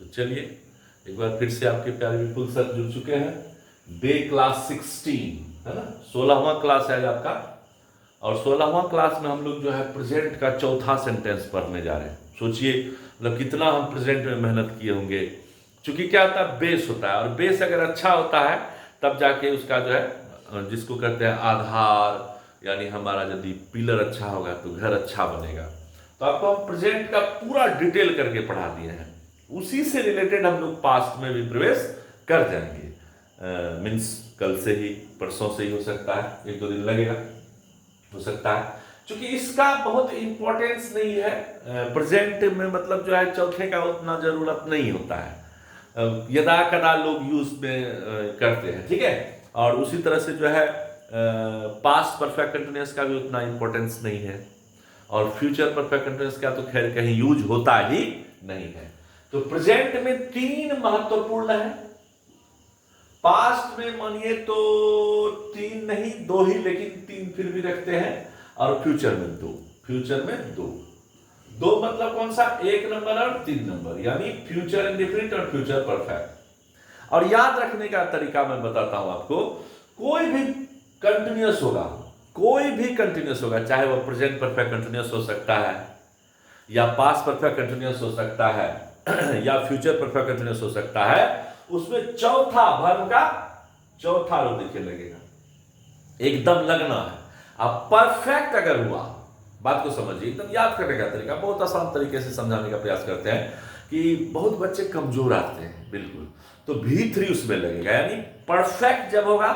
तो चलिए एक बार फिर से आपके प्यारे विपुल सर जुड़ चुके हैं। डे क्लास 16 है ना, 16वां क्लास है आज आपका। और 16वां क्लास में हम लोग जो है प्रेजेंट का चौथा सेंटेंस पढ़ने जा रहे हैं। सोचिए मतलब कितना हम प्रेजेंट में मेहनत किए होंगे। क्योंकि क्या होता है, बेस होता है, और बेस अगर अच्छा होता है तब जाके उसका जो है जिसको कहते हैं आधार, यानी हमारा यदि पिलर अच्छा होगा तो घर अच्छा बनेगा। तो आपको हम प्रेजेंट का पूरा डिटेल करके पढ़ा दिए हैं। उसी से रिलेटेड हम लोग पास्ट में भी प्रवेश कर जाएंगे। मीन्स कल से ही, परसों से ही हो सकता है, 1-2 दिन लगेगा, हो सकता है। क्योंकि इसका बहुत इंपॉर्टेंस नहीं है प्रेजेंट में, मतलब जो है चौथे का उतना जरूरत नहीं होता है। यदा कदा लोग यूज में करते हैं, ठीक है। और उसी तरह से जो है पास्ट परफेक्ट कंटिन्यूअस का भी उतना इंपॉर्टेंस नहीं है, और फ्यूचर परफेक्ट कंटिन्यूअस का तो खैर कहीं यूज होता ही नहीं है। तो प्रेजेंट में 3 महत्वपूर्ण है, पास्ट में मानिए तो 3 नहीं 2 ही, लेकिन 3 फिर भी रखते हैं, और फ्यूचर में 2। फ्यूचर में 2 मतलब कौन सा, 1 नंबर और 3 नंबर, यानी फ्यूचर इंडेफिनिट और फ्यूचर परफेक्ट। और याद रखने का तरीका मैं बताता हूं आपको। कोई भी कंटिन्यूअस होगा, कोई भी कंटिन्यूअस होगा, चाहे वो प्रेजेंट परफेक्ट कंटिन्यूअस हो सकता है, या पास्ट परफेक्ट कंटिन्यूअस हो सकता है, या फ्यूचर परफेक्ट कंटिन्यूअस हो सकता है, उसमें चौथा वर्ब का चौथा रूप देखिए लगेगा, एकदम लगना है। अब परफेक्ट अगर हुआ, बात को समझिए, एकदम याद करने का तरीका बहुत आसान तरीके से समझाने का प्रयास करते हैं कि बहुत बच्चे कमजोर आते हैं, बिल्कुल, तो V3 उसमें लगेगा। यानी परफेक्ट जब होगा,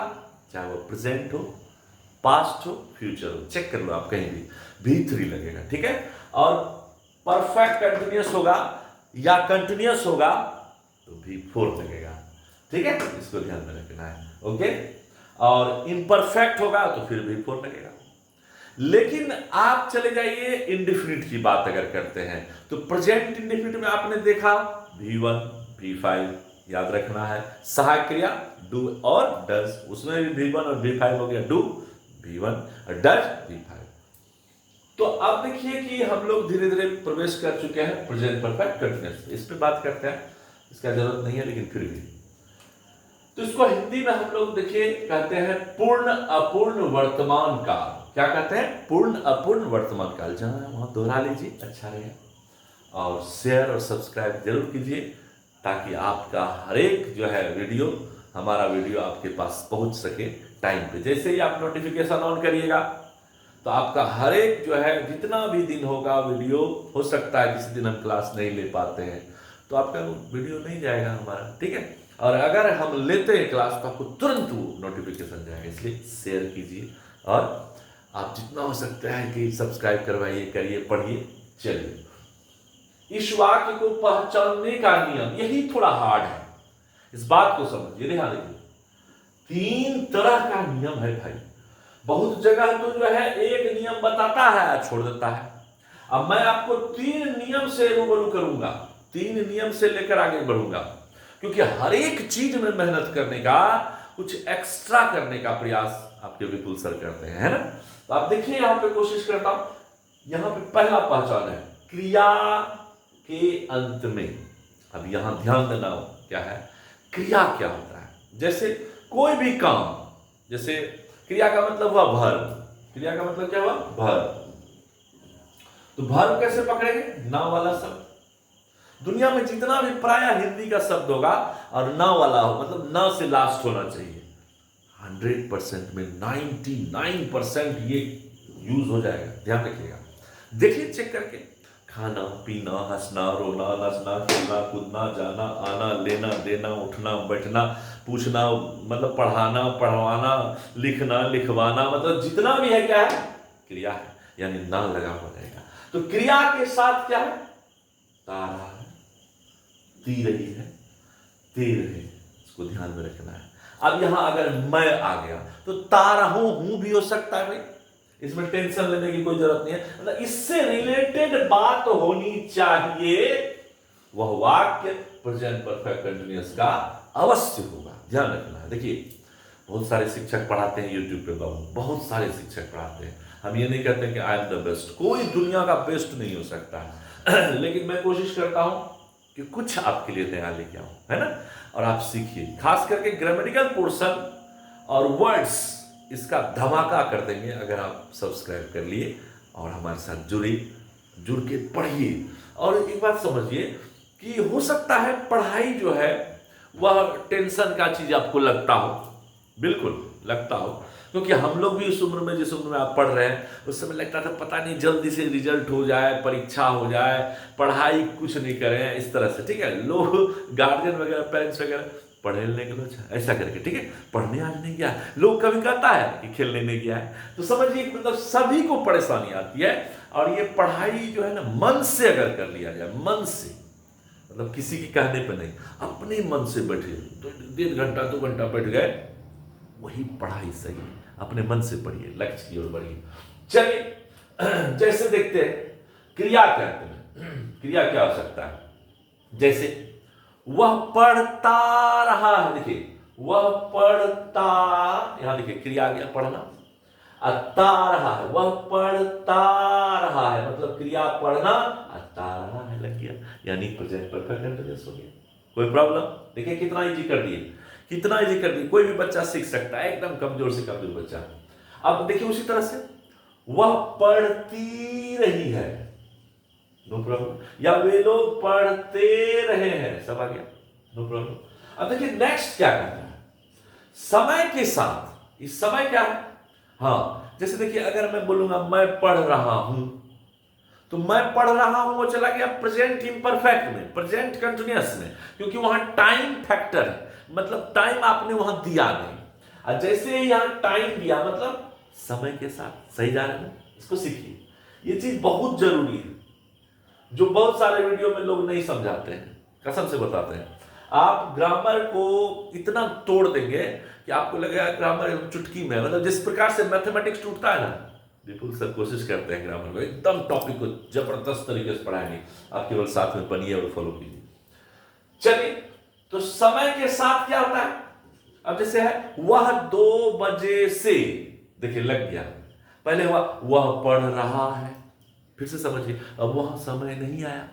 चाहे वो प्रेजेंट हो, पास्ट हो, फ्यूचर हो, चेक कर लो आप कहीं भी, V3 लगेगा, ठीक है। और परफेक्ट कंटिन्यूअस होगा या कंटिन्यूअस होगा तो V4 लगेगा, ठीक है, इसको ध्यान में रखना है, ओके। और इम्परफेक्ट होगा तो फिर V4 लगेगा। लेकिन आप चले जाइए इंडेफिनिट की बात अगर करते हैं, तो प्रेजेंट इंडेफिनिट में आपने देखा V1 V5 याद रखना है। सहायक क्रिया डू और डज, उसमें भी V1 और V5 हो गया, डू V1 और डज V5। तो अब देखिए कि हम लोग धीरे धीरे प्रवेश कर चुके हैं प्रेजेंट परफेक्ट कंटिन्यूअस, इस पे बात करते हैं, इसका जरूरत नहीं है लेकिन फिर भी। तो इसको हिंदी में हम लोग देखिए कहते हैं पूर्ण अपूर्ण वर्तमान काल। क्या कहते हैं, पूर्ण अपूर्ण वर्तमान काल। जहां वहां दोहरा लीजिए, अच्छा रहेगा। और शेयर और सब्सक्राइब जरूर कीजिए, ताकि आपका हर एक जो है वीडियो, हमारा वीडियो आपके पास पहुंच सके टाइम पे। जैसे ही आप नोटिफिकेशन ऑन करिएगा तो आपका हर एक जो है जितना भी दिन होगा वीडियो, हो सकता है किसी दिन हम क्लास नहीं ले पाते हैं तो आपका वीडियो नहीं जाएगा हमारा, ठीक है। और अगर हम लेते हैं क्लास तो आपको तुरंत वो नोटिफिकेशन जाएगा, इसलिए शेयर कीजिए और आप जितना हो सकता है कि सब्सक्राइब करवाइए, करिए, पढ़िए। चलिए, इस वाक्य को पहचानने का नियम यही थोड़ा हार्ड है, इस बात को समझिए, ध्यान रखिए। 3 तरह का नियम है भाई। बहुत जगह तो जो है एक नियम बताता है छोड़ देता है। अब मैं आपको 3 नियम से रूबरू करूंगा, 3 नियम से लेकर आगे बढ़ूंगा, क्योंकि हर एक चीज में मेहनत करने का, कुछ एक्स्ट्रा करने का प्रयास आपके विपुल सर करते हैं, है ना। तो आप देखिए यहां पे कोशिश करता हूं। यहां पे पहला पहचान है क्रिया के अंत में। अब यहां ध्यान देना क्या है, क्रिया क्या होता है। जैसे कोई भी काम, जैसे क्रिया का मतलब हुआ भर्व, क्रिया का मतलब क्या हुआ, भर्व। तो भर्व कैसे पकड़ेंगे, ना वाला शब्द। दुनिया में जितना भी प्राय हिंदी का शब्द होगा और ना वाला हो, मतलब ना से लास्ट होना चाहिए, 100% में 99% ये यूज हो जाएगा, ध्यान रखिएगा। देखिए चेक करके, खाना पीना, हंसना रोना, नचना खेलना कूदना, जाना आना, लेना देना, उठना बैठना, पूछना, मतलब पढ़ाना पढ़वाना, लिखना लिखवाना, मतलब जितना भी है क्या है, क्रिया है, यानी ना लगा हो जाएगा। तो क्रिया के साथ क्या है, तारा है, ती रही है, तीर है, इसको ध्यान में रखना है। अब यहां अगर मैं आ गया तो तारहूं हूं भी हो सकता है भाई, इसमें टेंशन लेने की कोई जरूरत नहीं है। मतलब इससे रिलेटेड बात होनी चाहिए, वह वाक्य प्रेजेंट परफेक्ट कंटिन्यूअस का अवश्य होगा, ध्यान रखना है। देखिए बहुत सारे शिक्षक पढ़ाते हैं यूट्यूब पे, बाबू बहुत सारे शिक्षक पढ़ाते हैं। हम ये नहीं कहते कि आई एम द बेस्ट, कोई दुनिया का बेस्ट नहीं हो सकता लेकिन मैं कोशिश करता हूं कि कुछ आपके लिए नया लेके आऊं, है ना, और आप सीखिए। खास करके ग्रामेटिकल पोर्शन और वर्ड्स, इसका धमाका कर देंगे अगर आप सब्सक्राइब कर लिए और हमारे साथ जुड़ के पढ़िए। और एक बात समझिए कि हो सकता है पढ़ाई जो है वह टेंशन का चीज आपको लगता हो, बिल्कुल लगता हो, क्योंकि हम लोग भी उस उम्र में, जिस उम्र में आप पढ़ रहे हैं, उस समय लगता था पता नहीं जल्दी से रिजल्ट हो जाए, परीक्षा हो जाए, पढ़ाई कुछ नहीं करें इस तरह से, ठीक है। लोग गार्जियन वगैरह, पेरेंट्स वगैरह, पढ़ने लेने के लिए ऐसा करके, ठीक है, पढ़ने आज नहीं गया, लोग कभी कहता है कि खेलने नहीं गया है। तो समझिए मतलब सभी को परेशानी आती है। और ये पढ़ाई जो है ना, मन से अगर कर लिया जाए, मन से, मतलब किसी के कहने पर नहीं, अपने मन से बैठे, तो 1.5 घंटा 2 घंटा बैठ गए, वही पढ़ाई सही है। अपने मन से पढ़िए, लक्ष्य की ओर बढ़िए। चलिए जैसे देखते हैं क्रिया के अंत में क्रिया क्या हो सकता है। जैसे वह पढ़ता रहा है, देखिए वह पढ़ता, यहां देखिए क्रिया आ गया पढ़ना, अता रहा है, वह पढ़ता रहा है, मतलब क्रिया पढ़ना, अता रहा है लग गया, यानी प्रेजेंट परफेक्ट कंटीन्यूअस हो गया। कोई प्रॉब्लम? देखिए कितना इजी कर दिए, कितना इजी कर दिए, कोई भी बच्चा सीख सकता है, एकदम कमजोर से कमजोर बच्चा। अब देखिए उसी तरह से वह पढ़ती रही है, नो प्रॉब्लम, या वे लोग पढ़ते रहे हैं, सब आ गया, नो प्रॉब्लम। अब देखिए नेक्स्ट क्या करना है, समय के साथ, इस समय क्या है, हाँ जैसे देखिए अगर मैं बोलूंगा मैं पढ़ रहा हूं, तो मैं पढ़ रहा हूं वो चला गया प्रेजेंट इम्परफेक्ट में, प्रेजेंट कंटीन्यूअस में, क्योंकि वहां टाइम फैक्टर है, मतलब टाइम आपने वहां दिया नहीं। और जैसे ही यहां टाइम दिया, मतलब समय के साथ, सही जा रहे हैं, इसको सीखिए, ये चीज बहुत जरूरी है, जो बहुत सारे वीडियो में लोग नहीं समझाते हैं, कसम से बताते हैं। आप ग्रामर को इतना तोड़ देंगे कि आपको लगेगा ग्रामर चुटकी में, मतलब जिस प्रकार से मैथमेटिक्स टूटता है ना, विपुल सर कोशिश करते हैं ग्रामर को एकदम टॉपिक को जबरदस्त तरीके से पढ़ाएंगे, आप केवल साथ में बनिए और फॉलो कीजिए। चलिए, तो समय के साथ क्या होता है, अब जैसे है वह 2 बजे से, देखिए लग गया, पहले वह पढ़ रहा है, फिर से समझिए, अब वह समय नहीं आया,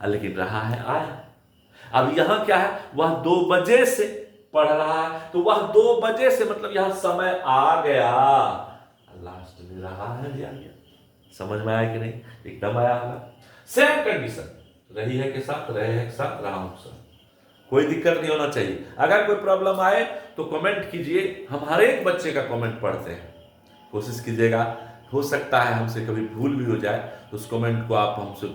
लेकिन रहा है आया। अब यहां क्या है, वह 2 बजे से पढ़ रहा है, तो वह 2 बजे से मतलब यहां समय आ गया, लास्ट में रहा है भी आ गया। समझ में आया कि नहीं? एकदम आया होगा। सेम कंडीशन, रही है के साथ, रहे हैं के साथ, रहा हूं के साथ, कोई दिक्कत नहीं होना चाहिए। अगर कोई प्रॉब्लम आए तो कमेंट कीजिए, हम हर एक बच्चे का कमेंट पढ़ते हैं, कोशिश कीजिएगा, हो सकता है हमसे कभी भूल भी हो जाए, तो उस कमेंट को आप हमसे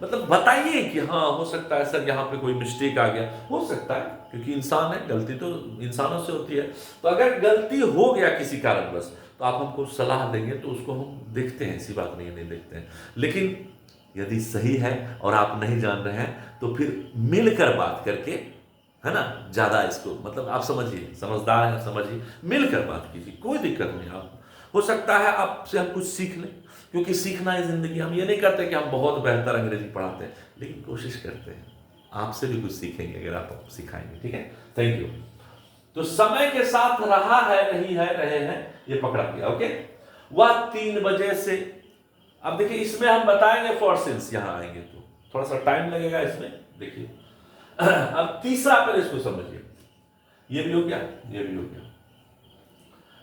मतलब बताइए कि हाँ हो सकता है सर यहाँ पे कोई मिस्टेक आ गया, हो सकता है, क्योंकि इंसान है, गलती तो इंसानों से होती है। तो अगर गलती हो गया किसी कारणवश, तो आप हमको सलाह देंगे तो उसको हम देखते हैं, ऐसी बात नहीं देखते हैं। लेकिन यदि सही है और आप नहीं जान रहे हैं, तो फिर मिलकर बात करके, है ना, ज्यादा इसको मतलब आप समझिए, समझदार है समझिए, मिलकर बात कीजिए, कोई दिक्कत नहीं। आप हो सकता है आपसे हम कुछ सीख लें, क्योंकि सीखना है जिंदगी। हम ये नहीं करते कि हम बहुत बेहतर अंग्रेजी पढ़ाते हैं, लेकिन कोशिश करते हैं आपसे भी कुछ सीखेंगे अगर आप सिखाएंगे, ठीक है। Thank you. तो समय के साथ रहा है, रही है, रहे हैं, ये पकड़ा गया, ओके। वह 3 बजे से, अब देखिए इसमें हम बताएंगे फॉर सिंस, यहां आएंगे तो थोड़ा सा टाइम लगेगा इसमें, देखिए। अब तीसरा पहले इसको समझिए, ये भी हो गया, ये भी हो गया।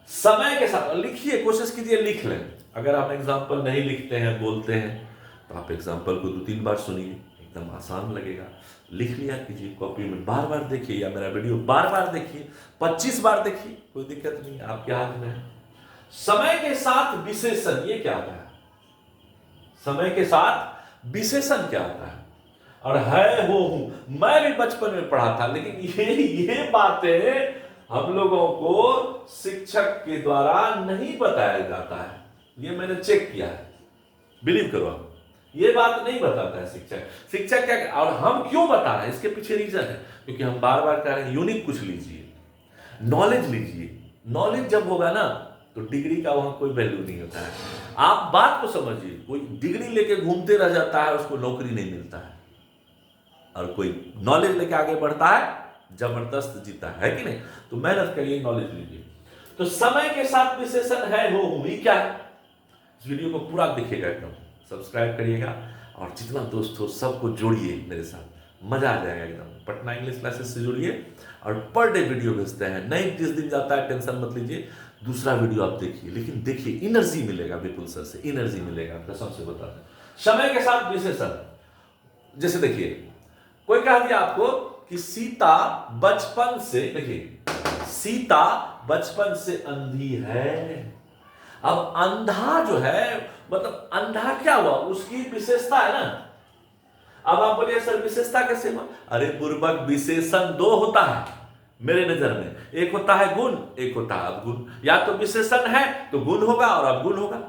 समय के साथ लिखिए, कोशिश कीजिए लिख लें। अगर आप एग्जाम्पल नहीं लिखते हैं, बोलते हैं, तो आप एग्जाम्पल को 2-3 बार सुनिए, एकदम आसान लगेगा। लिख लिया कीजिए कॉपी में, बार बार देखिए, या मेरा वीडियो बार बार देखिए, 25 बार देखिए, कोई दिक्कत नहीं है, आपके हाथ में है। समय के साथ विशेषण, ये क्या होता है, समय के साथ विशेषण क्या होता है, और है हो हूं, मैं भी बचपन में पढ़ा था, लेकिन ये बातें हम लोगों को शिक्षक के द्वारा नहीं बताया जाता है, ये मैंने चेक किया है, बिलीव करो आप, ये बात नहीं बताता है शिक्षक क्या, और हम क्यों बता रहे हैं, इसके पीछे रीजन है, क्योंकि हम बार बार कह रहे हैं यूनिक कुछ लीजिए, नॉलेज लीजिए। नॉलेज जब होगा ना, तो डिग्री का वहां कोई वैल्यू नहीं होता है। आप बात को समझिए, कोई डिग्री लेके घूमते रह जाता है, उसको नौकरी नहीं मिलता है, और कोई नॉलेज लेके आगे बढ़ता है, जबरदस्त जीता है कि नहीं। तो मेहनत करिए, नॉलेज लीजिए। तो समय के साथ विशेषण है हो हूं, ये क्या है, इस वीडियो को पूरा देखिएगा, एकदम सब्सक्राइब करिएगा, और जितना दोस्त हो सबको जोड़िए मेरे साथ, मजा आ जाएगा एकदम। पटना इंग्लिश क्लासेस से जुड़िए और पर डे वीडियो भेजते हैं, नहीं 30 दिन जाता है टेंशन मत लीजिए, दूसरा वीडियो आप देखिए, लेकिन देखिए एनर्जी मिलेगा विपुल सर से, एनर्जी मिलेगा, कसम से बताते हैं। समय के साथ विशेषण, जैसे देखिए कोई कह दिया आपको कि सीता बचपन से, देखिए सीता बचपन से अंधी है। अब अंधा जो है, मतलब अंधा क्या हुआ, उसकी विशेषता है ना। अब आप बोलिए सर विशेषता कैसे हुआ, अरे पूर्वक विशेषण दो होता है मेरे नजर में, एक होता है गुण, एक होता है अवगुण। या तो विशेषण है तो गुण होगा और अवगुण होगा।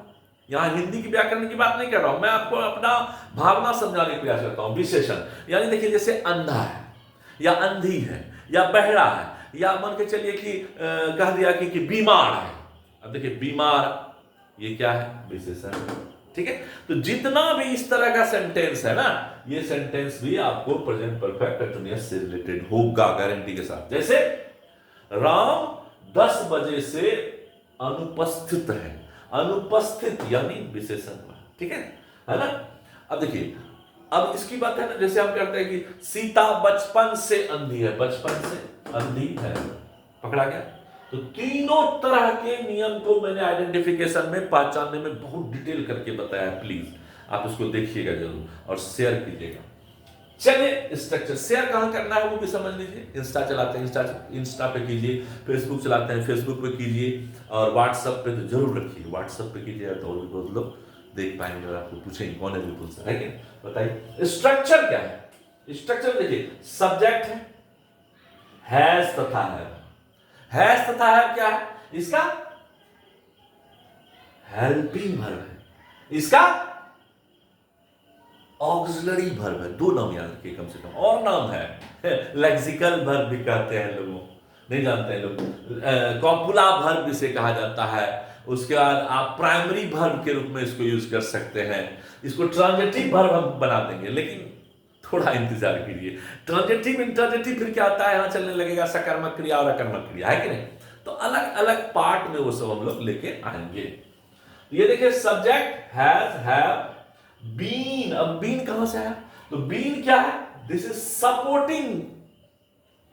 यहां हिंदी की व्याकरण की बात नहीं कर रहा हूं मैं, आपको अपना भावना समझाने का प्रयास करता हूं। विशेषण यानी देखिए जैसे अंधा है या अंधी है या बहरा है, या मान के चलिए कि कह दिया कि बीमार है। अब देखिए बीमार, ये क्या है, विशेषण, ठीक है। तो जितना भी इस तरह का सेंटेंस है ना, ये सेंटेंस भी आपको प्रेजेंट परफेक्ट कंटीन्यूअस से रिलेटेड होगा गारंटी के साथ। जैसे राम 10 बजे से अनुपस्थित है, अनुपस्थित यानी विशेषण, ठीक है ना। अब देखिए, अब इसकी बात है ना, जैसे हम कहते हैं कि सीता बचपन से अंधी है, बचपन से अंधी है, पकड़ा गया। तो तीनों तरह के नियम को मैंने आइडेंटिफिकेशन में, पहचानने में बहुत डिटेल करके बताया है। प्लीज आप उसको देखिएगा जरूर और शेयर कीजिएगा। चलिए स्ट्रक्चर शेयर कहां करना है वो भी समझ लीजिए। इंस्टा चलाते हैं, इंस्टा पे कीजिए, फेसबुक चलाते हैं, फेसबुक पे कीजिए, और व्हाट्सएप पे तो जरूर रखिए, व्हाट्सएप पे कीजिए तो और भी बहुत लोग देख पाएंगे और आपको पूछेंगे कौन है विपुल सर, है क्या, बताइए। स्ट्रक्चर क्या है, स्ट्रक्चर देखिए सब्जेक्ट है, हैज तथा है, हैज तथा है क्या है, इसका हेल्पिंग वर्ब है, इसका ऑक्सिलरी वर्ब है। दो नाम याद रखिए कम से कम, और नाम है लेक्सिकल वर्ब भी कहते हैं लोगों, नहीं जानते हैं लोग, कॉपुला वर्ब इसे कहा जाता है। उसके बाद आप प्राइमरी वर्ब के रूप में इसको यूज कर सकते हैं। इसको ट्रांजिटिव वर्ब हम बना देंगे, लेकिन थोड़ा इंतजार कीजिए। ट्रांजिटिव इंटरजेटिव फिर क्या आता है, यहां चलने लगेगा सकर्मक क्रिया और अकर्मक क्रिया, है कि नहीं। तो अलग अलग पार्ट में वो सब हम लोग लेके आएंगे। ये देखिए सब्जेक्ट हैज, हैव, बीन। अब बीन कहां से आया, तो बीन क्या है, this is supporting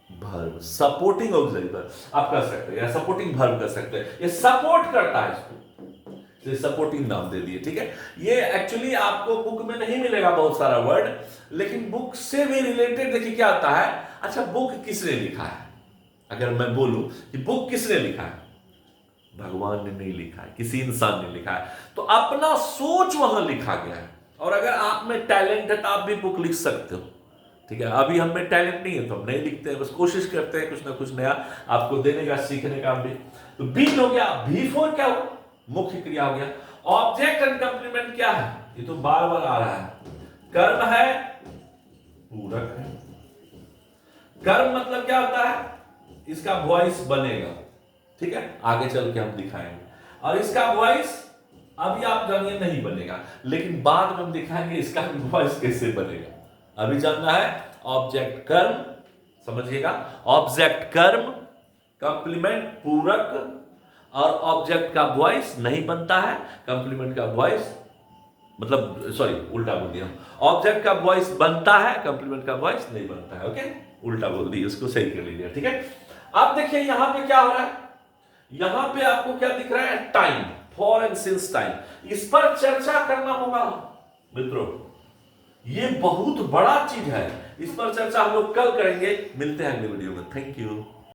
verb, supporting auxiliary verb आप कह सकते हैं, या सपोर्टिंग वर्ब कर सकते हैं, ये सपोर्ट करता है इसको, सपोर्टिंग नाम दे दिए, ठीक है। ये एक्चुअली आपको बुक में नहीं मिलेगा बहुत सारा वर्ड, लेकिन बुक से भी रिलेटेड देखिए क्या आता है। अच्छा बुक किसने लिखा है, अगर मैं बोलूं कि बुक किसने लिखा है, भगवान ने नहीं लिखा है, किसी इंसान ने लिखा है, तो अपना सोच वहां लिखा गया है। और अगर आप में टैलेंट है तो आप भी बुक लिख सकते हो, ठीक है। अभी हम में टैलेंट नहीं है तो हम नहीं लिखते हैं, बस कोशिश करते हैं कुछ ना कुछ नया आपको देने का, सीखने का भी। तो बीन हो गया, बिफोर क्या हो, मुख्य क्रिया हो गया। ऑब्जेक्ट एंड कंप्लीमेंट क्या है, ये तो बार बार आ रहा है, कर्म है, पूरक है। कर्म मतलब क्या होता है, इसका वॉइस बनेगा, ठीक है, आगे चल के हम दिखाएंगे। और इसका वॉइस अभी आप जानिए नहीं बनेगा, लेकिन बाद में हम दिखाएंगे इसका वॉइस कैसे बनेगा। अभी जानना है ऑब्जेक्ट कर्म, समझिएगा, ऑब्जेक्ट कर्म, कंप्लीमेंट पूरक, और ऑब्जेक्ट का वॉइस नहीं बनता है, कंप्लीमेंट का वॉइस, मतलब सॉरी उल्टा बोल दिया, ऑब्जेक्ट का वॉइस बनता है, कंप्लीमेंट का वॉइस नहीं बनता है। ओके, उल्टा बोल दिया, इसको सही कर लीजिए, ठीक है। अब देखिए यहां पे क्या हो रहा है, यहां पे आपको क्या दिख रहा है, time, for and since time. इस पर चर्चा करना होगा मित्रों, ये बहुत बड़ा चीज है, इस पर चर्चा हम लोग कल करेंगे। मिलते हैं अगले वीडियो में, थैंक यू।